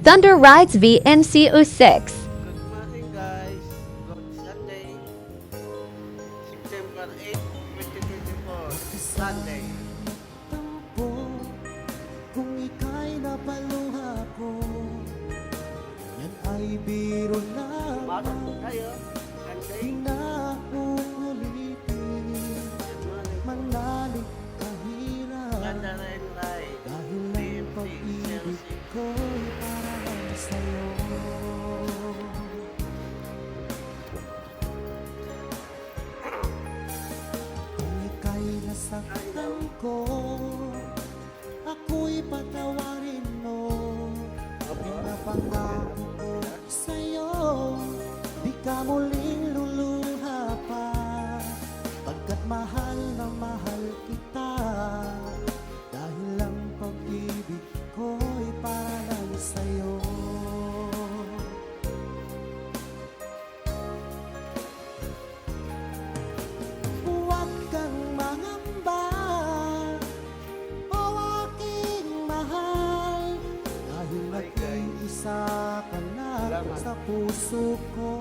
Thunder Rides VNC06. Good morning guys. Good Sunday. September 8, 2024. Sunday. Kung ika'y napaluha ko, yan ay biro Pasok po lamang. tayo. Sunday. Di na uulitin, Good morning. manalig kahirap. Ganda rin ride. Dahil ang pag-ibig ko'y para lang sa'yo. Kung ika'y nasaktan ko, ako'y patawarin mo. Pinapangako ko sa'yo, di ka muling luluha pa. Pagkat mahal na mahal kita, dahil ang pag-ibig ko'y para lang sa'yo. Huwag kang mangamba, o aking mahal, dahil nag-iisa ka na sa puso ko.